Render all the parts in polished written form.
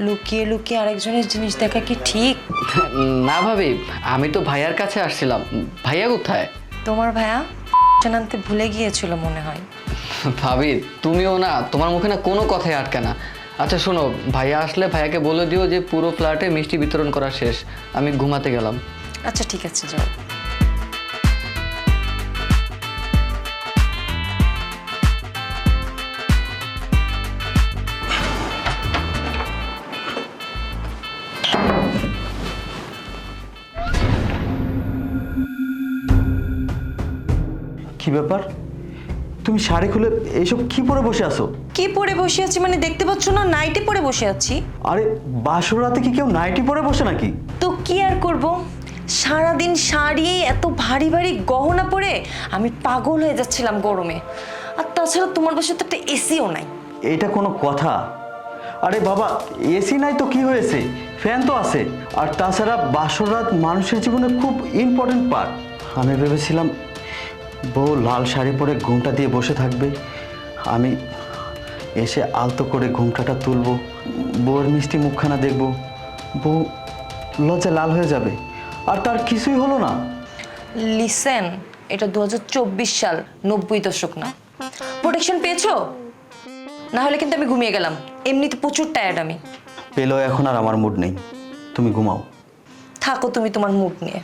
লুকিয়ে লুকিয়ে আরেকজনের জিনিস দেখা কি ঠিক? না ভাবি, আমি তো ভাইয়ার কাছে আসছিলাম। ভাইয়া কোথায়? তোমার ভাইয়া আনতে ভুলে গিয়েছিল মনে হয়। ভাবি তুমিও না, তোমার মুখে না কোনো কথাই আটকে না। আচ্ছা শোনো, ভাইয়া আসলে ভাইয়াকে বলে দিও যে পুরো ফ্ল্যাটে মিষ্টি বিতরণ করা শেষ, আমি ঘুমাতে গেলাম। আচ্ছা ঠিক আছে, যাও। কি ব্যাপার? তুমি শাড়ি খুলে এইসব কি পরে বসে আছো? কি পরে বসে আছি মানে দেখতে পাচ্ছ না, নাইটি পরে বসে আছি। আরে বাসর রাতে কি কেউ নাইটি পরে বসে নাকি? তো কি আর করব, সারাদিন শাড়ি এত ভারী ভারী গহনা পরে আমি পাগল হয়ে যাচ্ছিলাম গরমে। আর তাছাড়া তোমার বাসায় তো একটা এসিও নাই। এটা কোনো কথা? আরে বাবা, এসি নাই তো কি হয়েছে, ফ্যান তো আছে। আর তাছাড়া বাসর রাত মানুষের জীবনে খুব ইম্পর্টেন্ট পার্ট। আমি ভেবেছিলাম বউ লাল শাড়ি পরে ঘুমটা দিয়ে বসে থাকবে, আমি এসে আলতো করে ঘুমটাটা তুলবো, বউয়ের মিষ্টি মুখখানা দেখবো, বউ লজ্জা লাল হয়ে যাবে। আর তার কিছুই হলো না। লিসেন, এটা 2024 সাল, 90 দশক না। প্রোটেকশন পেয়েছো? না হলে কিন্তু আমি ঘুমিয়ে গেলাম, এমনিতে প্রচুর টায়ার্ড আমি। পেলেও এখন আর আমার মুড নেই, তুমি ঘুমাও। থাকো তুমি তোমার মুড নিয়ে।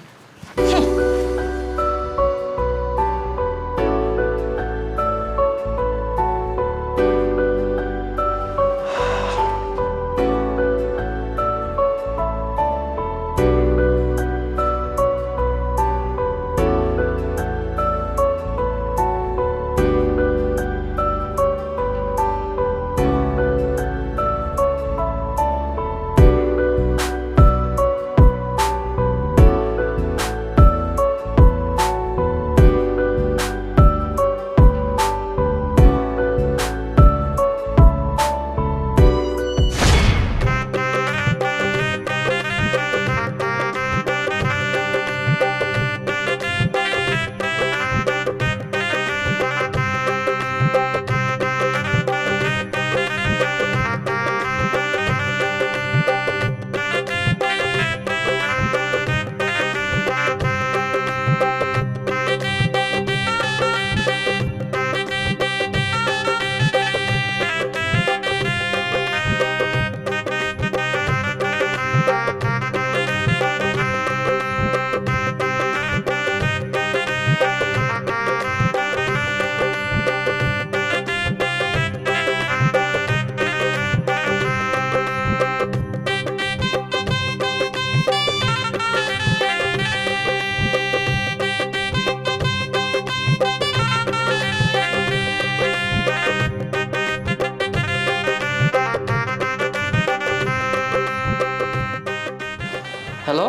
হ্যালো,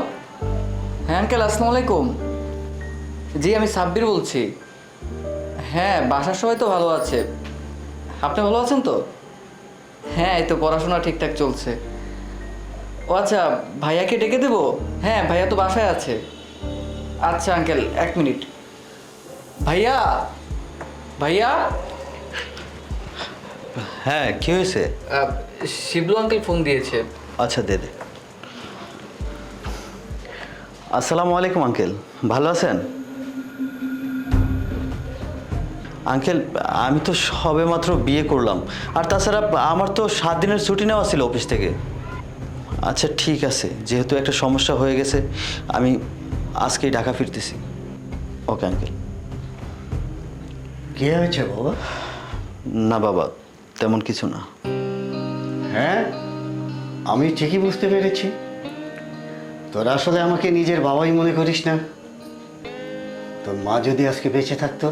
হ্যাঁ আঙ্কেল, আসসালামু আলাইকুম। জি আমি সাব্বির বলছি। হ্যাঁ বাসার সবাই তো ভালো আছে, আপনি ভালো আছেন তো? হ্যাঁ এই তো পড়াশোনা ঠিকঠাক চলছে। ও আচ্ছা, ভাইয়াকে ডেকে দেবো? হ্যাঁ ভাইয়া তো বাসায় আছে। আচ্ছা আঙ্কেল 1 মিনিট। ভাইয়া, ভাইয়া। হ্যাঁ কি হয়েছে? শিবলু আঙ্কেল ফোন দিয়েছে। আচ্ছা দে দে। আসসালামু আলাইকুম আঙ্কেল, ভালো আছেন? আঙ্কেল আমি তো সবেমাত্র বিয়ে করলাম, আর তাছাড়া আমার তো 7 দিনের ছুটি নেওয়া ছিল অফিস থেকে। আচ্ছা ঠিক আছে, যেহেতু একটা সমস্যা হয়ে গেছে আমি আজকেই ঢাকা ফিরতেছি। Okay uncle. কি হয়েছে বাবা? না বাবা, তেমন কিছু না। হ্যাঁ আমি ঠিকই বুঝতে পেরেছি, তোর আসলে আমাকে নিজের বাবাই মনে করিস না। তোর মা যদি আজকে বেঁচে থাকতো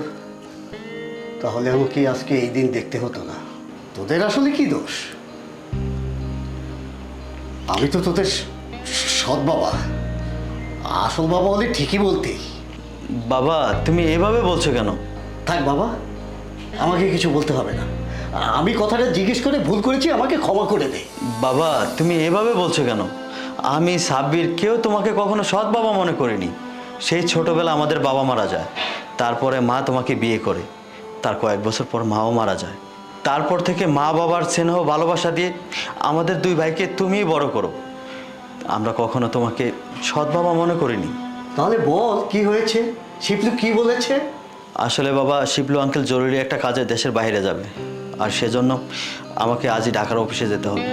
তাহলে আমাকে আজকে এই দিন দেখতে হতো না। তোদের আসলে কি দোষ? আমি তো তোদের সৎ বাবা, আসল বাবা হলে ঠিকই বলতে। বাবা তুমি এভাবে বলছো কেন? থাক বাবা, আমাকে কিছু বলতে হবে না। আমি কথাটা জিজ্ঞেস করে ভুল করেছি, আমাকে ক্ষমা করে দে। বাবা তুমি এভাবে বলছো কেন? আমি সাব্বির কেউ তোমাকে কখনো সৎ বাবা মনে করিনি। সেই ছোটবেলা আমাদের বাবা মারা যায়, তারপরে মা তোমাকে বিয়ে করে, তার কয়েক বছর পর মাও মারা যায়। তারপর থেকে মা বাবার স্নেহ ভালোবাসা দিয়ে আমাদের দুই ভাইকে তুমিই বড় করো। আমরা কখনো তোমাকে সৎ বাবা মনে করিনি। তাহলে বল কি হয়েছে, শিবলু কি বলেছে? আসলে বাবা, শিবলু আঙ্কেল জরুরি একটা কাজে দেশের বাইরে যাবে, আর সেজন্য আমাকে আজই ঢাকার অফিসে যেতে হবে।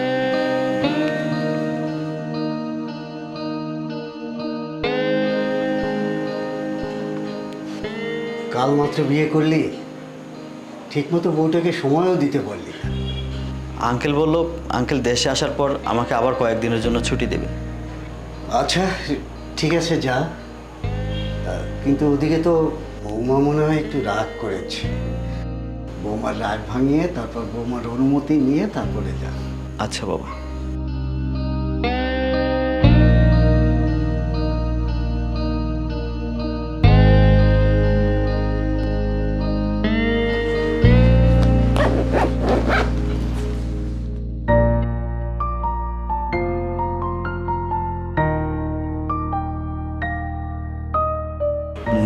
কাল মাত্র বিয়ে করলি, ঠিকমতো বউটাকে সময়ও দিতে পারলি না। আঙ্কেল বলল আঙ্কেল দেশে আসার পর আমাকে আবার কয়েকদিনের জন্য ছুটি দেবে। আচ্ছা ঠিক আছে যা, কিন্তু ওদিকে তো বৌমা মনে হয় একটু রাগ করেছে। বৌমার রাগ ভাঙিয়ে তারপর বৌমার অনুমতি নিয়ে তারপরে যা। আচ্ছা বাবা।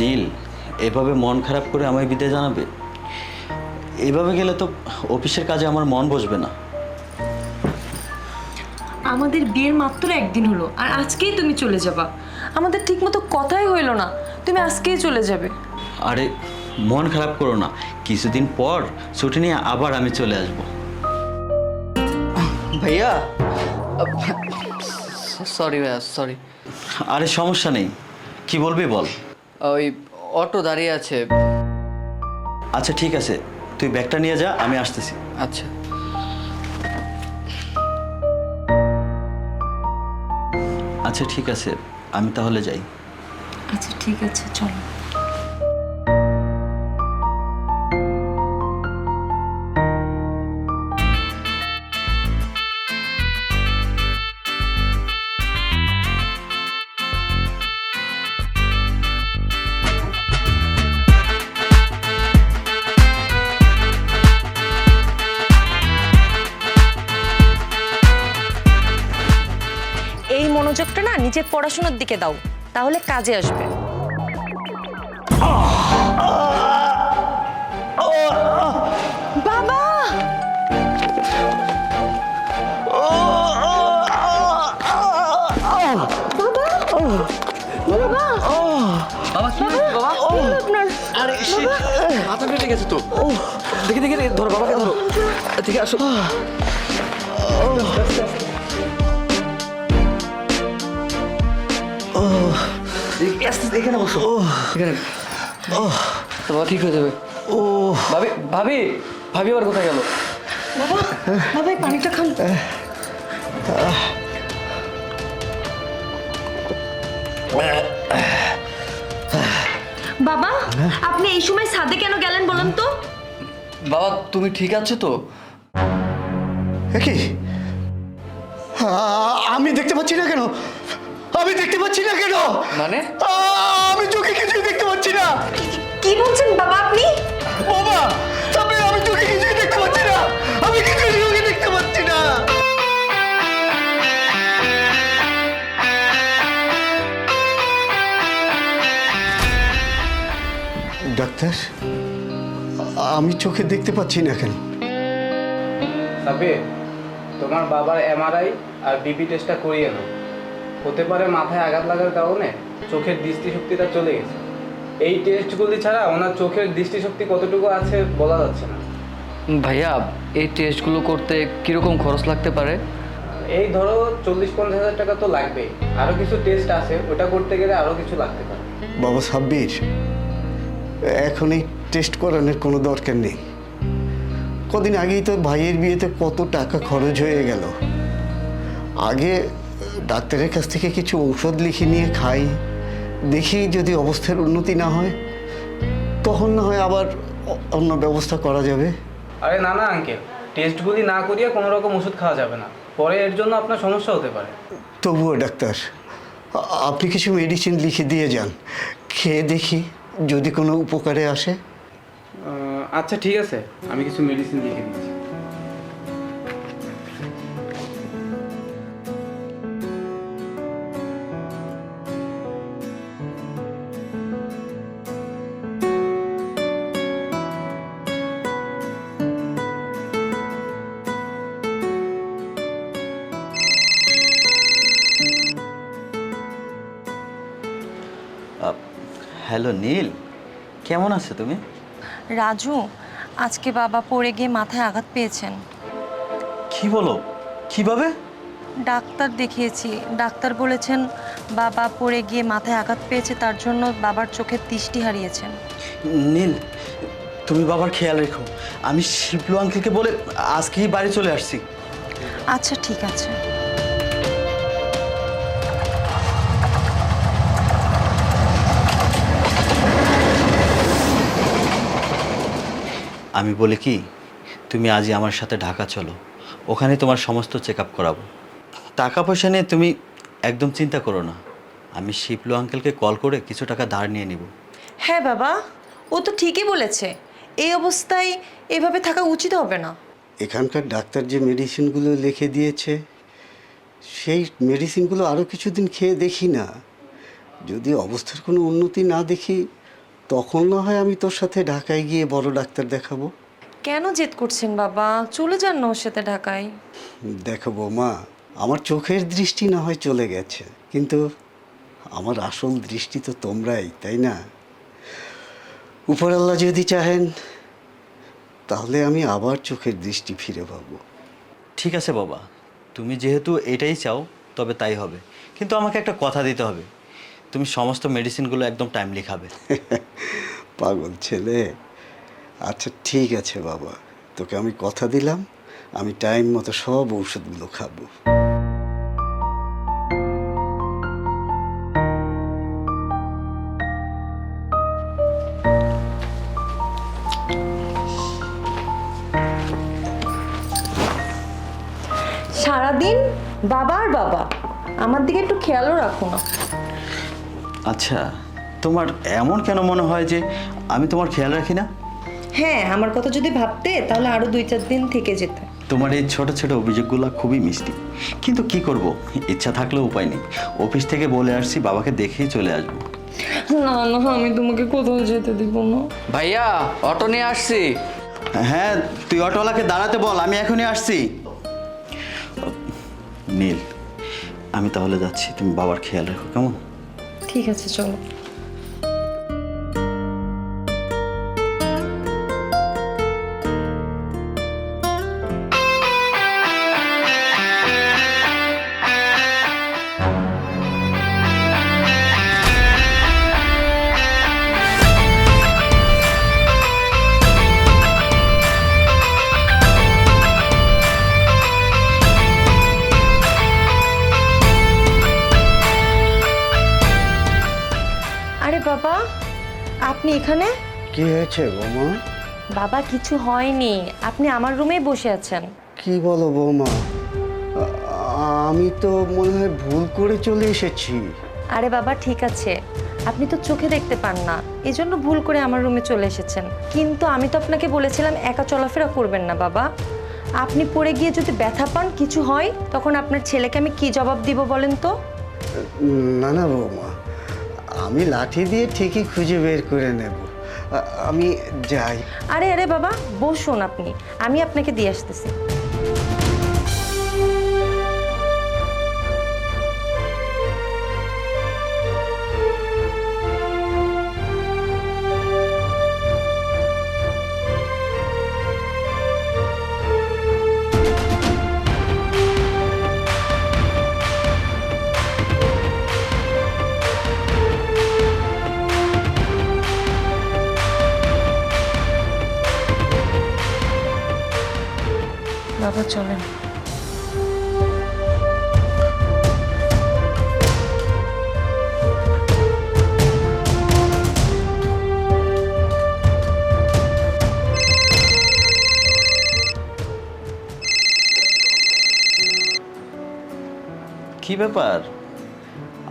নীল এভাবে মন খারাপ করে আমায় বিদায় জানাবে? এভাবে গেলে তো অফিসের কাজে আমার মন বসবে না। আমাদের বিয়ের মাত্র একদিন হলো আর আজকেই তুমি চলে যাবা। আমাদের ঠিকমতো কথাই হইলো না, তুমি আজকেই চলে যাবে। আরে মন খারাপ করো না, কিছুদিন পর ছুটি নিয়ে আবার আমি চলে আসব। ভাইয়া, সরি ভাইয়া, সরি। আরে সমস্যা নেই, কি বলবি বল। ওই অটো দাঁড়িয়ে আছে। আচ্ছা ঠিক আছে, তুই ব্যাগটা নিয়ে যা, আমি আসতেছি। আচ্ছা। আচ্ছা ঠিক আছে, আমি তাহলে যাই। আচ্ছা ঠিক আছে, চলো। এই মনোযোগটা না নিজের পড়াশোনার দিকে দাও, তাহলে কাজে আসবে। বাবা, বাবা কি হয়েছে বাবা? আপনার আরে মাথা ফেটে গেছে তো। দেখি দেখি ধরো, বাবাকে ধরো। ঠিক আছে, আসো। এখানে বসো, এখানে। বাবা ঠিক হয়ে যাবে। ও ভাবি ভাবি ভাবি আবার কোথায় গেল? বাবা, বাবা এই পানিটা খান। বাবা, আপনি এই সময় ছাদে কেন গেলেন বলুন তো? বাবা তুমি ঠিক আছো তো? কি আমি দেখতে পাচ্ছি না কেন? আমি দেখতে পাচ্ছি না কেন? মানে আমি চোখে কিছুই দেখতে পাচ্ছি না। কি বলছেন বাবা আপনি? বাবা আমি চোখে কিছুই দেখতে পাচ্ছি না। আমি কিছুই চোখে দেখতে পাচ্ছি না। ডাক্তার, আমি চোখে দেখতে পাচ্ছি না কেন? সাবির, তোমার বাবার এমআরআই আর বিপি টেস্টটা করিয়ে নাও। হতে পারে মাথায় আঘাত লাগার কারণে চোখের দৃষ্টিশক্তিটা চলে গেছে। এই টেস্টগুলি ছাড়া ওনার চোখের দৃষ্টিশক্তি কতটুকু আছে বলা যাচ্ছে না। ভাইয়া এই টেস্টগুলো করতে কিরকম খরচ লাগতে পারে? এই ধরো 40-50 হাজার টাকা তো লাগবেই। আরও কিছু টেস্ট আছে, ওটা করতে গেলে আরও কিছু লাগতে পারে। বাবা সাব্বির, এখন এই টেস্ট করানোর কোনো দরকার নেই। কদিন আগেই তোর ভাইয়ের বিয়েতে কত টাকা খরচ হয়ে গেল। আগে ডাক্তারের কাছ থেকে কিছু ঔষধ লিখে নিয়ে খাই, দেখি যদি অবস্থার উন্নতি না হয় তখন না হয় আবার অন্য ব্যবস্থা করা যাবে। আরে না না আঙ্কেল, টেস্টগুলি না করিয়ে কোনো রকম ওষুধ খাওয়া যাবে না, পরে এর জন্য আপনার সমস্যা হতে পারে। তবুও ডাক্তার, আপনি কিছু মেডিসিন লিখে দিয়ে যান, খেয়ে দেখি যদি কোনো উপকারে আসে। আচ্ছা ঠিক আছে, আমি কিছু মেডিসিন লিখে দিচ্ছি। হ্যালো নীল, কেমন আছো তুমি? রাজু, আজকে বাবা পড়ে গিয়ে মাথায় আঘাত পেয়েছেন। কি বলো, কিভাবে? ডাক্তার দেখিয়েছি, ডাক্তার বলেছেন বাবা পড়ে গিয়ে মাথায় আঘাত পেয়েছে, তার জন্য বাবার চোখের দৃষ্টি হারিয়েছেন। নীল, তুমি বাবার খেয়াল রেখো। আমি শিবলু আঙ্কেলকে বলে আজকেই বাড়ি চলে আসছি। আচ্ছা ঠিক আছে। আমি বলি কি, তুমি আজই আমার সাথে ঢাকা চলো, ওখানে তোমার সমস্ত চেক আপ করাবো। টাকা পয়সা নিয়ে তুমি একদম চিন্তা করো না, আমি শিবলু আঙ্কেলকে কল করে কিছু টাকা ধার নিয়ে নিব। হ্যাঁ বাবা, ও তো ঠিকই বলেছে, এই অবস্থায় এভাবে থাকা উচিত হবে না। এখানকার ডাক্তার যে মেডিসিনগুলো লিখে দিয়েছে, সেই মেডিসিনগুলো আরও কিছুদিন খেয়ে দেখি না। যদি অবস্থার কোনো উন্নতি না দেখি, তখন না হয় আমি তোর সাথে ঢাকায় গিয়ে বড় ডাক্তার দেখাবো। কেন জেদ করছেন বাবা? চলে যান না ওর সাথে ঢাকায়। দেখো বৌমা, আমার চোখের দৃষ্টি না হয় চলে গেছে, কিন্তু আমার আসল দৃষ্টি তো তোমরাই, তাই না? উপরআল্লাহ যদি চাহেন, তাহলে আমি আবার চোখের দৃষ্টি ফিরে পাবো। ঠিক আছে বাবা, তুমি যেহেতু এটাই চাও তবে তাই হবে, কিন্তু আমাকে একটা কথা দিতে হবে, তুমি সমস্ত মেডিসিনগুলো একদম টাইমলি খাবে। পাগল ছেলে। আচ্ছা ঠিক আছে বাবা, তোকে আমি কথা দিলাম, আমি টাইম মতো সব ঔষধগুলো খাবো। সারাদিন বাবা আর বাবা, আমার দিকে একটু খেয়ালও রাখো না। আচ্ছা, তোমার এমন কেন মনে হয় যে আমি তোমার খেয়াল রাখি না? হ্যাঁ, আমার কথা যদি ভাবতে তাহলে আরো 2-4 দিন থেকে যেত। তোমার এই ছোট ছোট অভিযোগগুলো খুবই মিষ্টি, কিন্তু কি করব, ইচ্ছা থাকলেও উপায় নেই। অফিস থেকে বলে আসছি বাবাকে দেখেই চলে আসবো। না না, আমি তোমাকে কোথাও যেতে দিব না। ভাইয়া, অটো নিয়ে আসছি। হ্যাঁ, তুই অটোওয়ালাকে দাঁড়াতে বল, আমি এখনই আসছি। নীল, আমি তাহলে যাচ্ছি, তুমি বাবার খেয়াল রাখো, কেমন? ঠিক আছে, চলো। আরে বাবা, আপনি এখানে? কি হয়েছে বৌমা? বাবা কিছু হয়নি, আপনি আমার রুমেই বসে আছেন। কি বলো বৌমা? আমি তো মনে হয় ভুল করে চলে এসেছি। আরে বাবা ঠিক আছে, আপনি তো চোখে দেখতে পান না, এজন্য ভুল করে আমার রুমে চলে এসেছেন। কিন্তু আমি তো আপনাকে বলেছিলাম একা চলাফেরা করবেন না বাবা। আপনি পড়ে গিয়ে যদি ব্যথা পান, কিছু হয়, তখন আপনার ছেলেকে আমি কি জবাব দিব বলেন তো? না না বৌমা, আমি লাঠি দিয়ে ঠিকই খুঁজে বের করে নেব। আমি যাই। আরে আরে বাবা, বসুন আপনি, আমি আপনাকে দিয়ে আসতেছি। বাবা চলেন। কি ব্যাপার,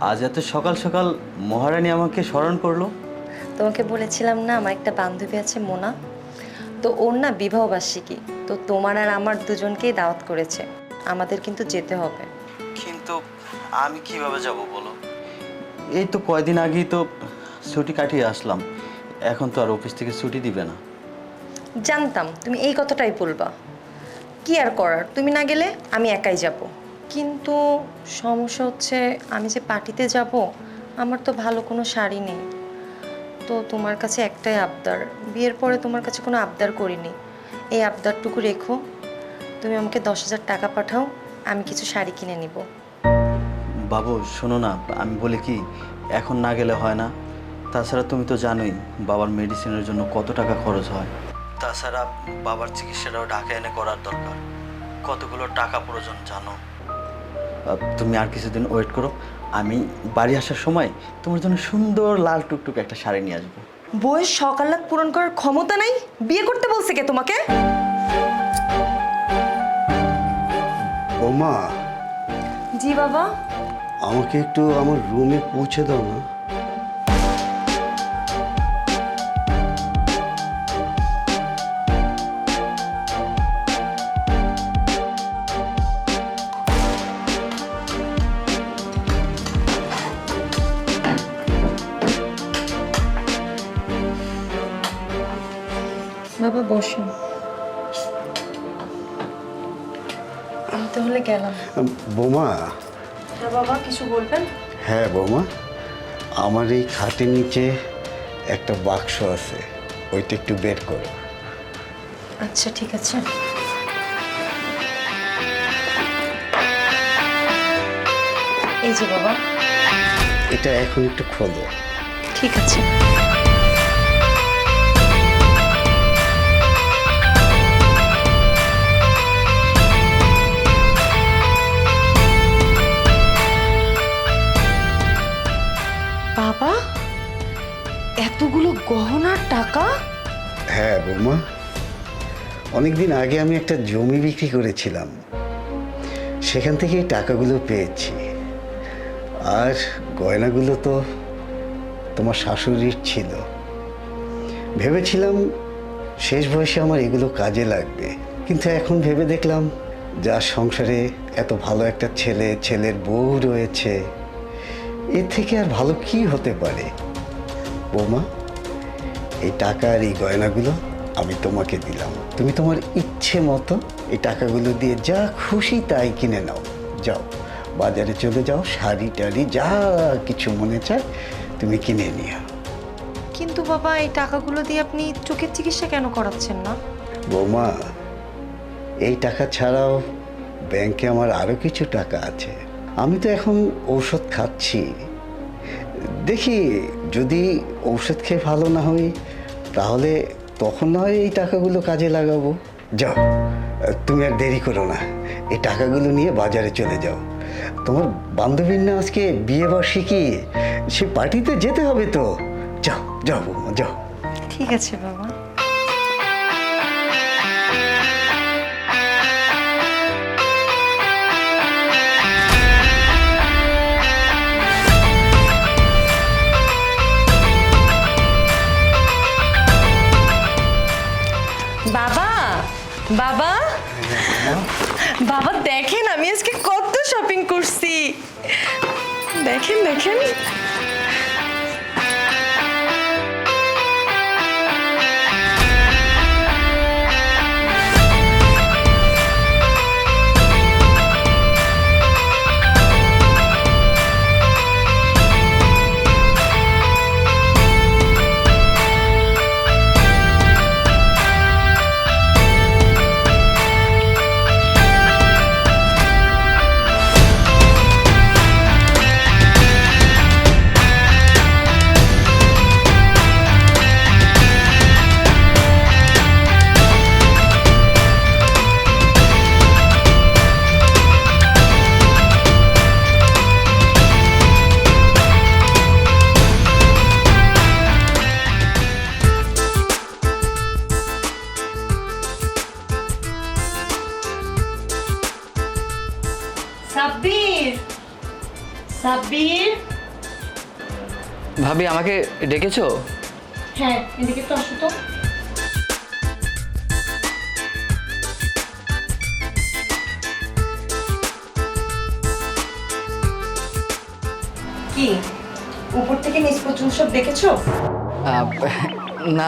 আজ এত সকাল সকাল মহারানী আমাকে স্মরণ করলো? তোমাকে বলেছিলাম না আমার একটা বান্ধবী আছে মোনা, তো ওর না বিবাহবার্ষিকী, তো তোমার আর আমার দুজনকেই দাওয়াত করেছে, আমাদের কিন্তু যেতে হবে। কিন্তু আমি কিভাবে যাব বলো, এই তো কয়দিন আগেই তো ছুটি কাটিয়ে আসলাম, এখন তো আর অফিস থেকে ছুটি দিবে না। জানতাম তুমি এই কথাটাই বলবা, কি আর করার, তুমি না গেলে আমি একাই যাব। কিন্তু সমস্যা হচ্ছে আমি যে পার্টিতে যাব, আমার তো ভালো কোনো শাড়ি নেই। তো তোমার কাছে একটাই আবদার, বিয়ের পরে তোমার কাছে কোনো আবদার করিনি, এই আবদারটুকু রেখো। তুমি আমাকে 10,000 টাকা পাঠাও, আমি কিছু শাড়ি কিনে নিব। বাবু শোনো না, আমি বলি কি, এখন না গেলে হয় না। তাছাড়া তুমি তো জানোই বাবার মেডিসিনের জন্য কত টাকা খরচ হয়। তাছাড়া বাবার চিকিৎসাটাও ঢাকা এনে করার দরকার, কতগুলো টাকা প্রয়োজন জানো। তুমি আর কিছুদিন ওয়েট করো, আমি বাড়ি আসার সময় তোমার জন্য সুন্দর লাল টুকটুক একটা শাড়ি নিয়ে আসবো। বইয়ের সকালাত পূরণ করার ক্ষমতা নাই, বিয়ে করতে বলছে কে তোমাকে? বৌমা, জি বাবা। আমাকে একটু আমার রুমে পৌঁছে দাও না। বাবা বসো, আমি তাহলে গেলাম। বৌমা, হ্যাঁ বাবা, কিছু বলবেন? হ্যাঁ বৌমা, আমার এই খাটের নিচে একটা বাক্স আছে, ওইটা একটু বের করো। আচ্ছা ঠিক আছে। এই যে বাবা। এটা এখন একটু খোলো। ঠিক আছে। বাবা, এতগুলো গহনার টাকা? হ্যাঁ বৌমা, অনেকদিন আগে আমি একটা জমি বিক্রি করেছিলাম, সেখান থেকে এই টাকাগুলো পেয়েছি। আর গয়নাগুলো তো তোমার শাশুড়ির ছিল। ভেবেছিলাম শেষ বয়সে আমার এগুলো কাজে লাগবে, কিন্তু এখন ভেবে দেখলাম যার সংসারে এত ভালো একটা ছেলে, ছেলের বউ রয়েছে, এর থেকে আর ভালো কি হতে পারে। বৌমা, এই টাকা আর এই গয়নাগুলো আমি তোমাকে দিলাম, তুমি তোমার ইচ্ছে মতো এই টাকাগুলো দিয়ে যা খুশি তাই কিনে নাও। যাও, বাজারে চলে যাও, শাড়ি টাড়ি যা কিছু মনে চায় তুমি কিনে নিও। কিন্তু বাবা, এই টাকাগুলো দিয়ে আপনি চোখের চিকিৎসা কেন করাচ্ছেন না? বৌমা, এই টাকা ছাড়াও ব্যাংকে আমার আরও কিছু টাকা আছে। আমি তো এখন ঔষধ খাচ্ছি, দেখি যদি ঔষধ খেয়ে ভালো না হই তাহলে তখন না হয় এই টাকাগুলো কাজে লাগাবো। যাও, তুমি আর দেরি করো না, এই টাকাগুলো নিয়ে বাজারে চলে যাও। তোমার বান্ধবীর না আজকে বিয়ে বার্ষিকী, সে পার্টিতে যেতে হবে তো। যাও যাও বৌমা, যাও। ঠিক আছে বাবা। বাবা, বাবা, বাবা দেখেন আমি আজকে কত শপিং করছি। দেখেন দেখেন। সাব্বির, সাব্বির। ভাবি আমাকে ডেকেছো? হ্যাঁ, এদিকে তো আসো তো। কি উপর থেকে নিচ পর্যন্ত সব দেখেছো? না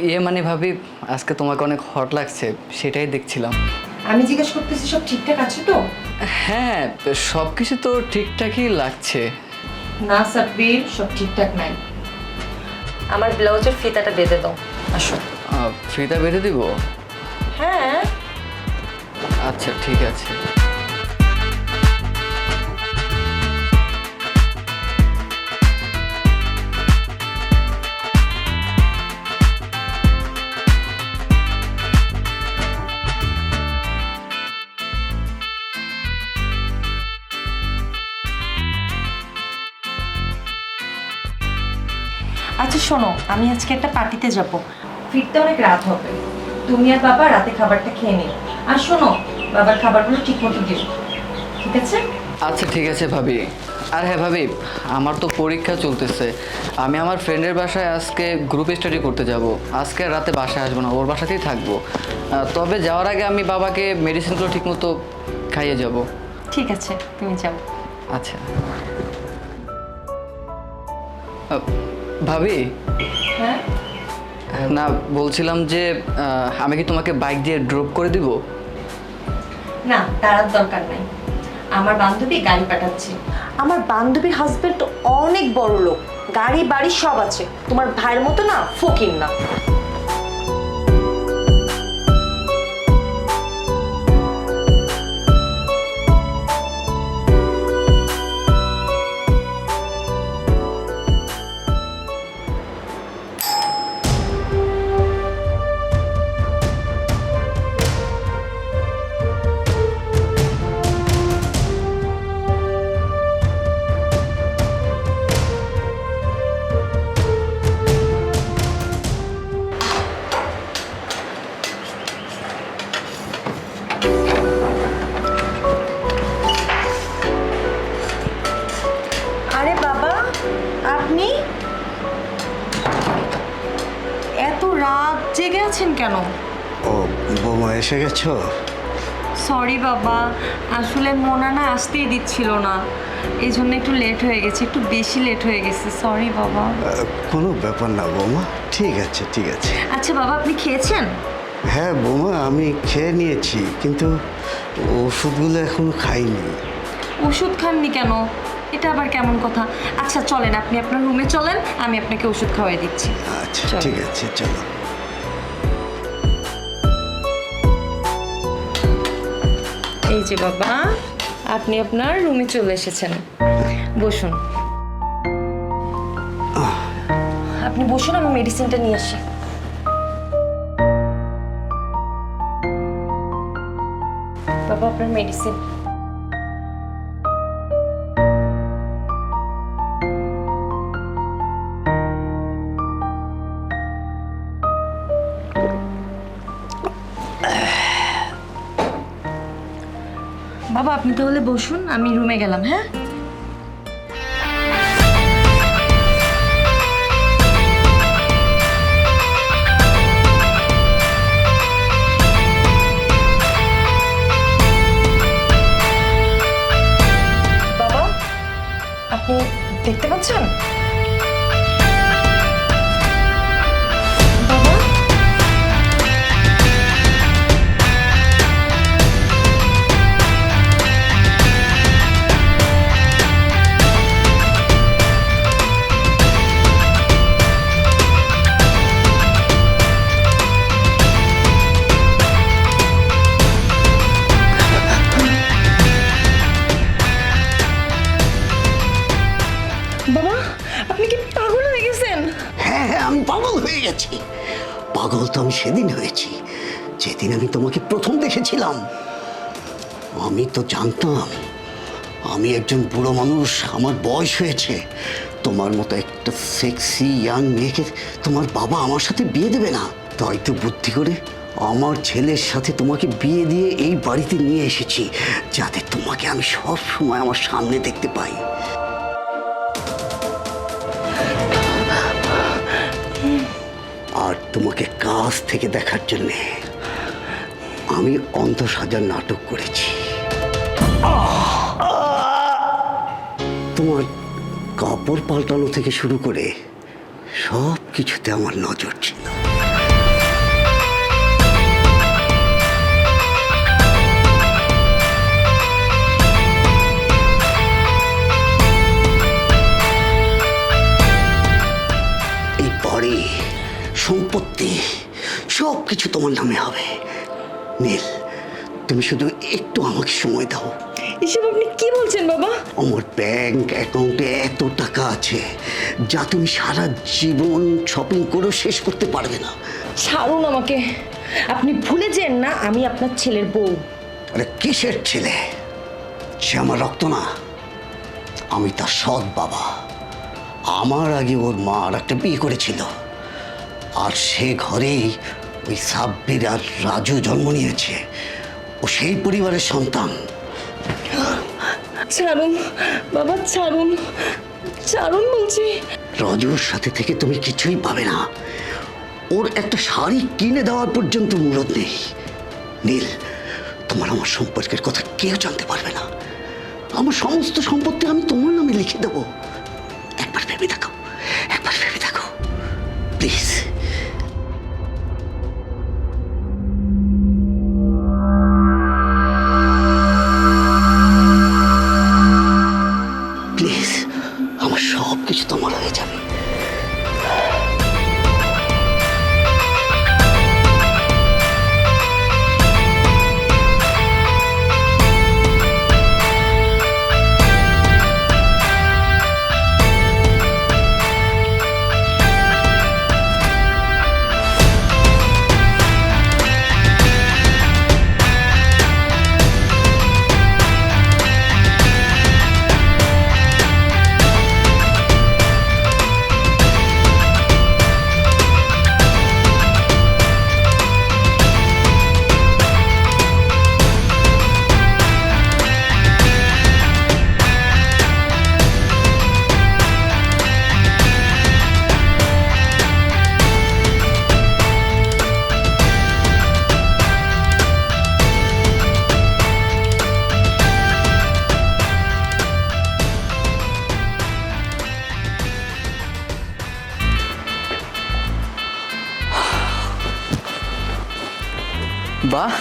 ইয়ে মানে ভাবি, আজকে তোমাকে অনেক হট লাগছে, সেটাই দেখছিলাম। আমি জিজ্ঞেস করতেছি সব ঠিকঠাক আছে তো? হ্যাঁ, সব কিছু তো ঠিকঠাকই লাগছে। না সাব্বির, সব ঠিকঠাক নাই। আমার ব্লাউজের ফিতাটা বেঁধে দাও। আসো। ফিতা বেঁধে দিব? হ্যাঁ। আচ্ছা ঠিক আছে। আচ্ছা শোনো, আমি আজকে একটা পার্টিতে যাব, ফিরতে অনেক রাত হবে। তুমি আর বাবা রাতে খাবারটা খেয়ে নিও। আর শোনো, বাবার খাবারগুলো ঠিক মতো দিও, ঠিক আছে? আচ্ছা ঠিক আছে ভাবি। আর হ্যাঁ ভাবি, আমার তো পরীক্ষা চলতেছে। আমি আমার ফ্রেন্ডের বাসায় আজকে গ্রুপ স্টাডি করতে যাব। আজকে রাতে বাসায় আসবো না, ওর বাসাতেই থাকবো। তবে যাওয়ার আগে আমি বাবাকে মেডিসিনগুলো ঠিকমতো খাইয়ে যাব। ঠিক আছে, তুমি যাও। আচ্ছা ভাবি, হ্যাঁ। না বলছিলাম যে আমি কি তোমাকে বাইক দিয়ে ড্রপ করে দিব? না, তার আর দরকার নাই। আমার বান্ধবী গাড়ি পাঠাচ্ছে। আমার বান্ধবীর হাজবেন্ড তো অনেক বড় লোক, গাড়ি বাড়ি সব আছে। তোমার ভাইয়ের মতো না, ফকির না। আরে বাবা, আপনি এত রাত জেগে আছেন কেন? ও বৌমা, এসে গেছো? সরি বাবা, আসলে মোনা না আসতেই দিচ্ছিল না, এই জন্য একটু লেট হয়ে গেছে, একটু বেশি লেট হয়ে গেছে। সরি বাবা। কোনো ব্যাপার না বৌমা, ঠিক আছে ঠিক আছে। আচ্ছা বাবা, আপনি খেয়েছেন? হ্যাঁ বৌমা, আমি খেয়ে নিয়েছি, কিন্তু ওষুধগুলো এখনো খাইনি। ওষুধ খাননি কেন? এটা আবার কেমন কথা? আচ্ছা চলেন, আপনি আপনার রুমে চলেন, আমি আপনাকে ওষুধ খাওয়াই দিচ্ছি। আচ্ছা চলো। ঠিক আছে, চলো। এই যে বাবা, আপনি আপনার রুমে চলে এসেছেন, বসুন। আপনি বসুন, আমি মেডিসিনটা নিয়ে আসি। বাবা, আপনার মেডিসিন। বাবা, আপনি তাহলে বসুন, আমি রুমে গেলাম। হ্যাঁ। বাবা, আপনি দেখতে পাচ্ছেন? বাবা, বাবা, আপনি কি পাগল হয়ে গেছেন? হ্যাঁ হ্যাঁ, আমি পাগল হয়ে গেছি। পাগল তো আমি সেদিন হয়েছি, যেদিন আমি তোমাকে প্রথম দেখেছিলাম। আমি তো জানতাম আমি একজন বুড়ো মানুষ, আমার বয়স হয়েছে, তোমার মতো একটা সেক্সি ইয়াং মেয়েকে তোমার বাবা আমার সাথে বিয়ে দেবে না। তাই তো বুদ্ধি করে আমার ছেলের সাথে তোমাকে বিয়ে দিয়ে এই বাড়িতে নিয়ে এসেছি, যাতে তোমাকে আমি সব সময় আমার সামনে দেখতে পাই। আর তোমাকে কাছ থেকে দেখার জন্যে আমি অন্ধ সাজার নাটক করেছি। তোমার কাপড় পাল্টানো থেকে শুরু করে সব কিছুতে আমার নজর ছিল। এই বাড়ি তোমার নামে হবে। নীল, তুমি শুধু একটু আমাকে সময় দাও। এসব আপনি কি বলছেন বাবা? আমার ব্যাংক অ্যাকাউন্টে এত টাকা আছে যা তুমি সারা জীবন শপিং করেও শেষ করতে পারবে না। ছাড়ুন আমাকে। আপনি ভুলে যেন না আমি আপনার ছেলের বউ। আরে কিসের ছেলে? সে আমার রক্ত না, আমি তার সৎ বাবা। আমার আগে ওর মা আর একটা বিয়ে করেছিল, আর সে ঘরেই ওই সাব্বির আর রাজু জন্ম নিয়েছে। ও সেই পরিবারের সন্তান। ছাড়ুন বাবা, ছাড়ুন, ছাড়ুন বলছি। রাজুর সাথে থেকে তুমি কিছুই পাবে না। ওর একটা শাড়ি কিনে দেওয়ার পর্যন্ত মুরত নেই। নীল, তোমার আমার সম্পর্কের কথা কেউ জানতে পারবে না। আমার সমস্ত সম্পত্তি আমি তোমার নামে লিখে দেবো। একবার ভেবে দেখো, একবার ভেবে দেখো প্লিজ। প্লিজ, আমার সব কিছু তোমার হয়ে যাবে। বাহ,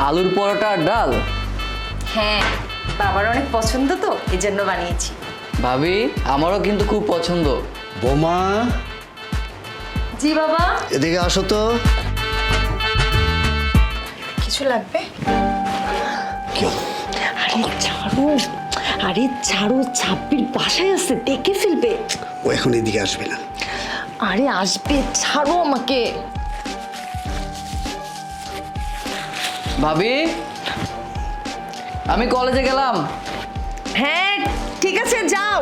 আলুর পরোটা আর ডাল। হ্যাঁ, বাবার অনেক পছন্দ তো এই জন্য বানিয়েছি। ভাবি, আমারও কিন্তু খুব পছন্দ। বোমা, জি বাবা। এদিকে আসো তো। কিছু লাগবে? কি হলো? আরে ছাড়ো, আরে ছাড়ো, ছাব্বির বাসায় আছে, দেখে ফেলবে। ও এখন এদিকে আসবে না। আরে আসবে, ছাড়ো আমাকে। ভাবি, আমি কলেজে গেলাম। হ্যাঁ ঠিক আছে, যাও।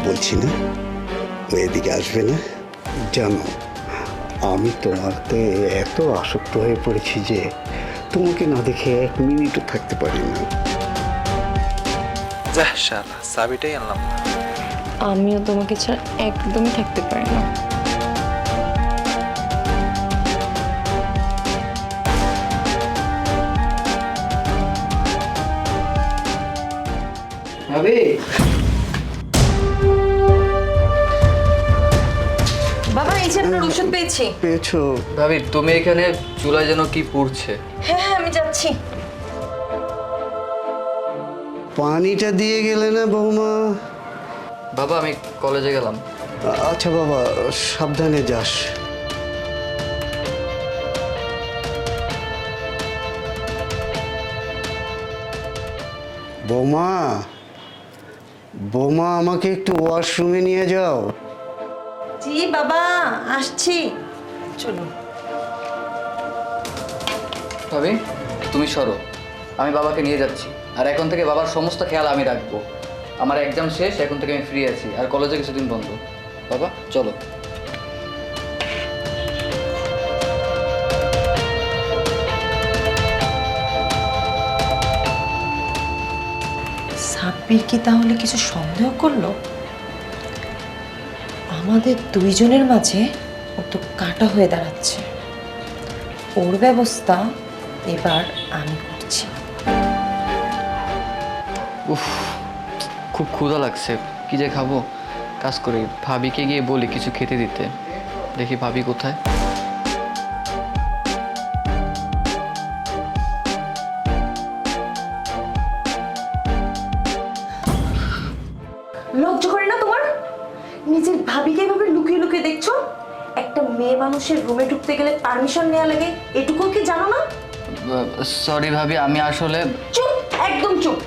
বলছি না ও এদিকে আসবে না? জানো, আমি তোমাতে এত আসক্ত হয়ে পড়েছি যে তোমাকে না দেখে এক মিনিটও থাকতে পারি না। যা শালা, চাবিটাই আনলাম না। আমিও তোমাকে ছাড়া একদমই থাকতে পারি না। ভাবি, বাবা, এই যে আপনার ওষুধ পেয়েছি। পেয়েছো? ভাবি তুমি এখানে চুলায় যেন কি পুড়ছে। হ্যাঁ হ্যাঁ, আমি যাচ্ছি। পানিটা দিয়ে গেলে না বৌমা? বাবা, আমি কলেজে গেলাম। আচ্ছা বাবা, সাবধানে যাস। বৌমা, বৌমা, আমাকে একটু ওয়াশরুমে নিয়ে যাও। জি বাবা, আসছি। চলুন। ভাবি, তুমি সরো, আমি বাবাকে নিয়ে যাচ্ছি। আর এখন থেকে বাবার সমস্ত খেয়াল আমি রাখবো। আমার এক্সাম শেষ, এখন থেকে আমি ফ্রি আছি, আর কলেজে কিছুদিন বন্ধ। বাবা চলো। সাব্বির কি তাহলে কিছু সন্দেহ করলো? আমাদের দুইজনের মাঝে ও তো কাঁটা হয়ে দাঁড়াচ্ছে। ওর ব্যবস্থা এবার আমি করছি। উফ, খুব ক্ষুধা লাগছে, কি যে খাবো। কাজ করি, ভাবিকে গিয়ে বলি কিছু খেতে দিতে। দেখি ভাবি কোথায়। লজ্জা করে না তোমার? নিজের ভাবি মেয়ে মানুষের রুমে ঢুকতে গেলে পারমিশন নেওয়া লাগে, এটুকুও কি জানো না? সরি ভাবি, আমি আসলে চুপ, একদম চুপ।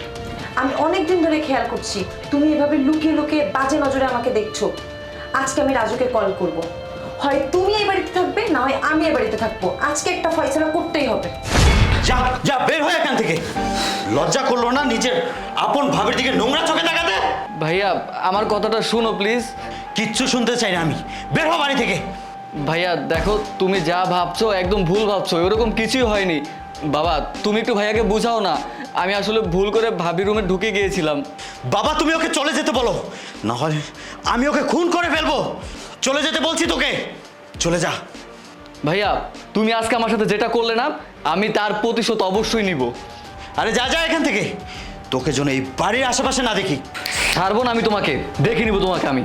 আমি অনেক দিন ধরে খেয়াল করছি তুমি এভাবে লুকিয়ে লুকিয়ে বাজে নজরে আমাকে দেখছো। আজকে আমি রাজুকে কল করব। হয় তুমি এই বাড়িতে থাকবে, না হয় আমি এই বাড়িতে থাকবো। আজকে একটা ফয়সালা করতেই হবে। যা যা, বের হয় এখান থেকে। লজ্জা করলো না নিজের আপন ভাবের দিকে নোংরা চোখে তাকাতে? ভাইয়া আমার কথাটা শুনো প্লিজ। কিচ্ছু শুনতে চাই না আমি, বের হ বাড়ি থেকে। ভাইয়া দেখো, তুমি যা ভাবছো একদম ভুল ভাবছো, এরকম কিছুই হয়নি। বাবা তুমি একটু ভাইয়াকে বুঝাও না, আমি আসলে ভুল করে ভাবি রুমে ঢুকে গিয়েছিলাম। বাবা তুমি ওকে চলে যেতে বলো, না হলে আমি ওকে খুন করে ফেলবো। চলে যেতে বলছি তোকে, চলে যা। ভাইয়া তুমি আজকে আমার সাথে যেটা করলে না, আমি তার প্রতিশোধ অবশ্যই নিব। আরে যা যা এখান থেকে, তোকে যেন এই বাড়ির আশেপাশে না দেখি। ছাড়বো না আমি তোমাকে, দেখে নিব তোমাকে আমি।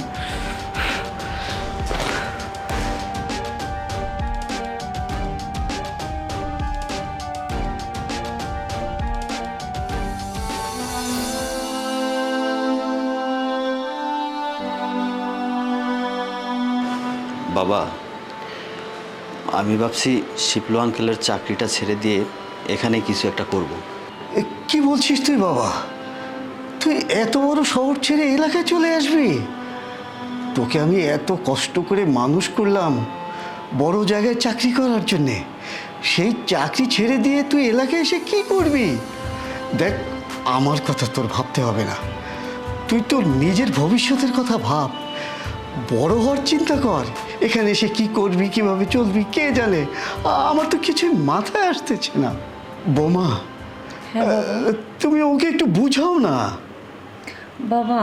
বাবা আমি ভাবছি শিপলু আঙ্কেলের চাকরিটা ছেড়ে দিয়ে এখানে কিছু একটা করব। কি বলছিস তুই বাবা? তুই এত বড় শহর ছেড়ে এলাকায় চলে আসবি? তোকে আমি এত কষ্ট করে মানুষ করলাম বড় জায়গায় চাকরি করার জন্যে, সেই চাকরি ছেড়ে দিয়ে তুই এলাকায় এসে কি করবি? দেখ, আমার কথা তোর ভাবতে হবে না। তুই তোর নিজের ভবিষ্যতের কথা ভাব, বড় হওয়ার চিন্তা কর। এখানে এসে কি করবি, কিভাবে চলবি কে জানে। আমার তো কিছুই মাথায় আসতেছে না। বোমা, তুমি ওকে একটু বুঝাও না। বাবা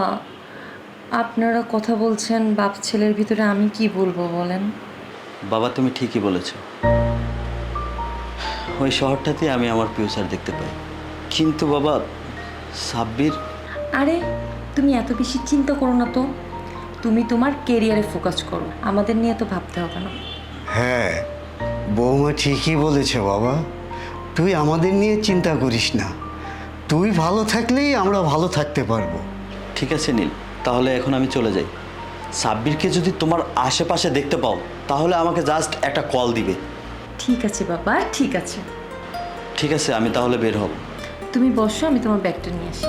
আপনারা কথা বলছেন, বাপ ছেলের ভিতরে আমি কি বলবো বলেন? বাবা তুমি ঠিকই বলেছ, ওই শহরটাতে আমি আমার ফিউচার দেখতে পাই। কিন্তু বাবা সাব্বির। আরে তুমি এত বেশি চিন্তা করো না তো, তুমি তোমার কেরিয়ারে ফোকাস করো, আমাদের নিয়ে তো ভাবতে হবে না। হ্যাঁ, বৌমা ঠিকই বলেছে বাবা। তুই আমাদের নিয়ে চিন্তা করিস না। তুই ভালো থাকলেই আমরা ভালো থাকতে পারবো। ঠিক আছে নীল, তাহলে এখন আমি চলে যাই। সাব্বিরকে যদি তোমার আশেপাশে দেখতে পাও তাহলে আমাকে জাস্ট একটা কল দিবে। ঠিক আছে বাবা, ঠিক আছে। ঠিক আছে, আমি তাহলে বের হব। তুমি বসো, আমি তোমার ব্যাগটা নিয়ে আসি।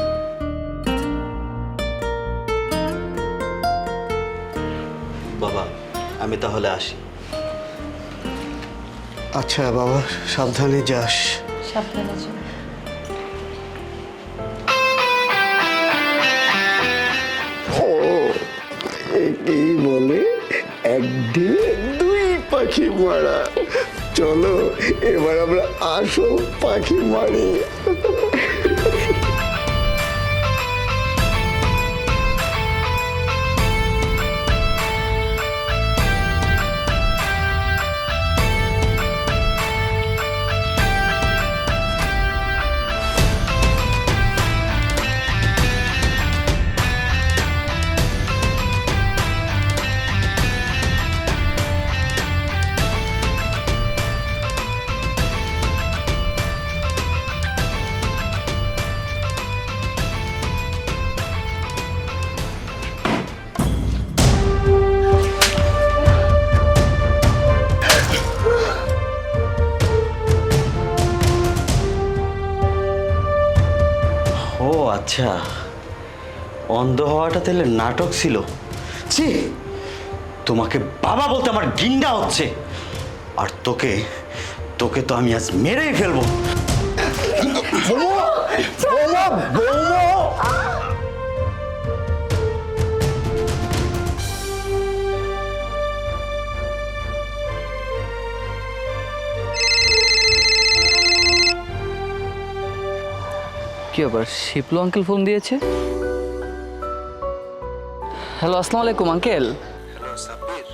বাবা আমি তাহলে আসি। আচ্ছা বাবা, সাবধানে যাস। সাবধানে যাও। এই বলে একদিনে দুই পাখি মারা। চলো এবার আমরা আসল পাখি মারি। ও আচ্ছা, অন্ধ হওয়াটা তাহলে নাটক ছিল। ছি, তোমাকে বাবা বলতে আমার ঘৃণা হচ্ছে। আর তোকে তোকে তো আমি আজ মেরেই ফেলবো। কি ব্যাপার, শিপলু আঙ্কেল ফোন দিয়েছে? হ্যালো, আসসালামু আলাইকুম আঙ্কেল। হ্যালো সাব্বির,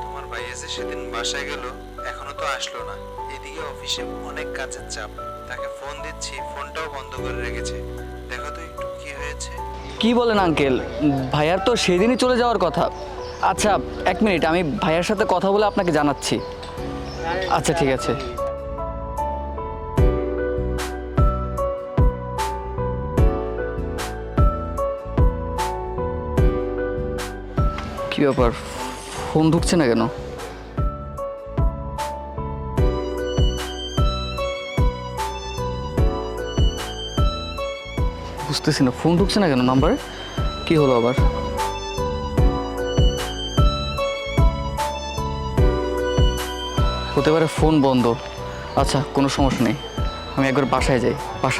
তোমার ভাই এসে সেদিন বাসায় গেল, এখনো তো আসলো না। এদিকে অফিসে অনেক কাজের চাপ, তাকে ফোন দিচ্ছি, ফোনটাও বন্ধ করে রেখেছে। দেখো তো একটু কি হয়েছে। কি বলেন আঙ্কেল, ভাইয়ার তো সেদিনই চলে যাওয়ার কথা। আচ্ছা এক মিনিট, আমি ভাইয়ার সাথে কথা বলে আপনাকে জানাচ্ছি। আচ্ছা ঠিক আছে। কি ব্যাপার, ফোন ঢুকছে না কেন? বুঝতেছি না, ফোন ঢুকছে না কেন নাম্বারে? কি হলো আবার? হতে পারে ফোন বন্ধ। আচ্ছা, কোনো সমস্যা নেই, আমি একবার বাসায়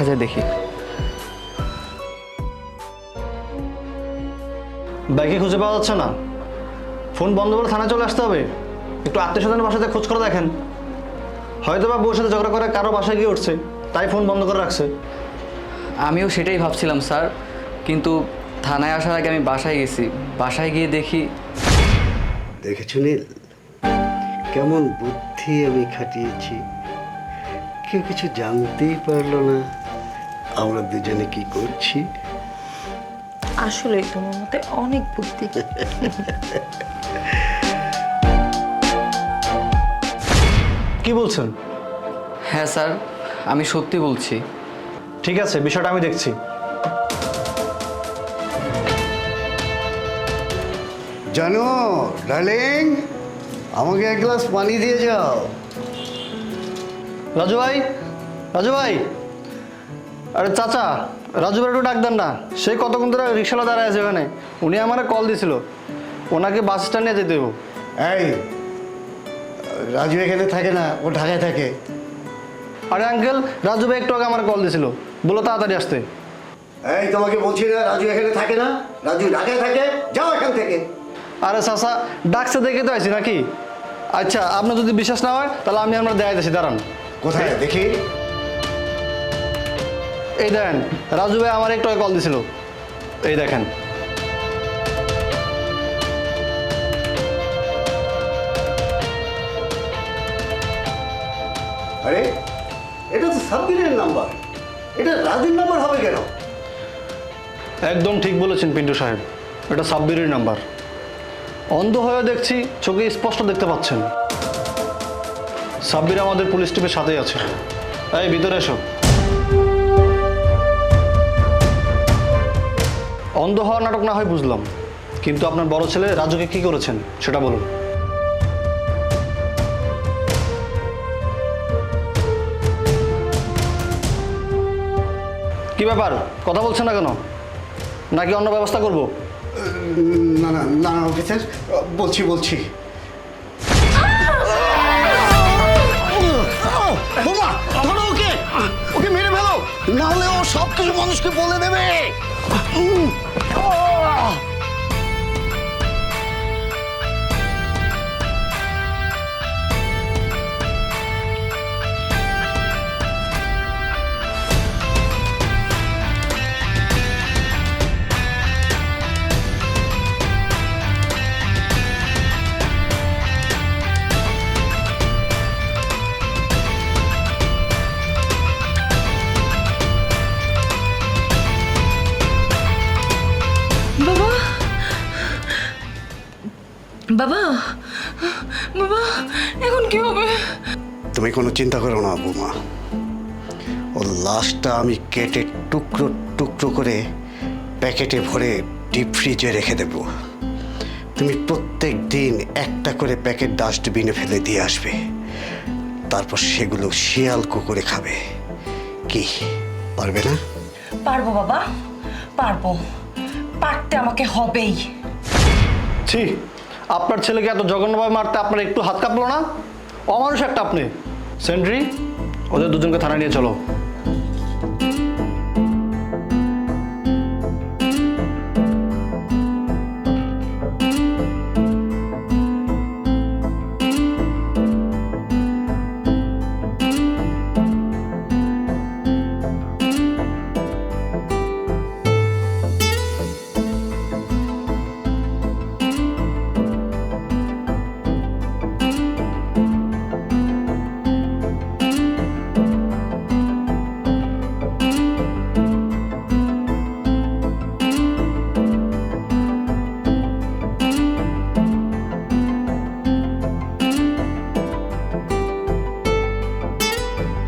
যাই দেখি। বাইকে খুঁজে পাওয়া যাচ্ছে না, ফোন বন্ধ করে থানায় চলে আসতে হবে। একটু আত্মীয় স্বজনের বাসাতে খোঁজ করে দেখেন, হয়তো বা বউর সাথে ঝগড়া করে কারো বাসায় গিয়ে উঠছে, তাই ফোন বন্ধ করে রাখছে। আমিও সেটাই ভাবছিলাম স্যার, কিন্তু থানায় আসার আগে আমি বাসায় গেছি, বাসায় গিয়ে দেখি। দেখেছো নীল, কেমন বুদ্ধি আমি খাটিয়েছি, কেউ কিছু জানতেই পারলো না আমরা দুজনে কি করছি। আসলে তোমার মতে অনেক বুদ্ধি। কি বলছেন? হ্যাঁ স্যার, আমি সত্যি বলছি। ঠিক আছে, বিষয়টা আমি দেখছি। জানো ডার্লিং, আমাকে এক গ্লাস পানি দিয়ে যাও। রাজু ভাই, রাজু ভাই, আরে চাচা, রাজু ভাই একটু ডাক দেন না, সে কতক্ষণ ধরে রিক্সাওয়ালা দাঁড়ায় আছে ওখানে। উনি আমার কল দিছিল, ওনাকে বাস স্ট্যান্ডে যেতে দেবো। এই রাজু এখানে থাকে না, ও ঢাকায় থাকে। আরে আঙ্কেল, রাজু ভাই একটু আগে আমার কল দিছিল, বলো তাড়াতাড়ি আসতে। এই তোমাকে বলছি না রাজু এখানে থাকে না, রাজু ঢাকায় থাকে, যাও এখান থেকে। আরে চাচা, ডাকছে দেখে তো আইছি নাকি? আচ্ছা, আপনার যদি বিশ্বাস না হয় তাহলে আমি আমরা দেখাইতেছি, দাঁড়ান। কোথায় দেখি? এই দেখেন, রাজু ভাই আমার একটু আগে কল দিছিল, এই দেখেন। আরে এটা তো সাব্বিরের নাম্বার, এটা রাজুর নাম্বার হবে কেন? একদম ঠিক বলেছেন পিন্টু সাহেব, এটা সাব্বিরের নাম্বার। অন্ধ হয়ে দেখছি, চোখে স্পষ্ট দেখতে পাচ্ছেন। সাব্বির আমাদের পুলিশ টিমের সাথেই আছে। এই ভিতরে এসো। অন্ধ হওয়ার নাটক না হয় বুঝলাম, কিন্তু আপনার বড় ছেলে রাজুকে কি করেছেন সেটা বলুন। কি ব্যাপার, কথা বলছেন না কেন? নাকি অন্য ব্যবস্থা করব? না না না অফিসার, বলছি। বোমা, ধরো ওকে, ওকে মেরে ফেলো, নাহলে ও সব কিছু মানুষকে বলে দেবে। বাবা, বাবা, এখন কি হবে? তুমি কোনো চিন্তা করো না বোমা, ওর লাশটা আমি কেটে টুকরো টুকরো করে প্যাকেটে ভরে ডিপ ফ্রিজে রেখে দেব। তুমি প্রত্যেক দিন একটা করে প্যাকেট ডাস্টবিনে ফেলে দিয়ে আসবে, তারপর সেগুলো শিয়াল কুকুরে খাবে। কি পারবে না? পারবো বাবা, পারবো, পারতে আমাকে হবেই। ছি, আপনার ছেলেকে এত জঘন্যভাবে মারতে আপনার একটু হাত কাঁপলো না? অমানুষ একটা আপনি। সেন্ট্রি, ওদের দুজনকে থানায় নিয়ে চলো।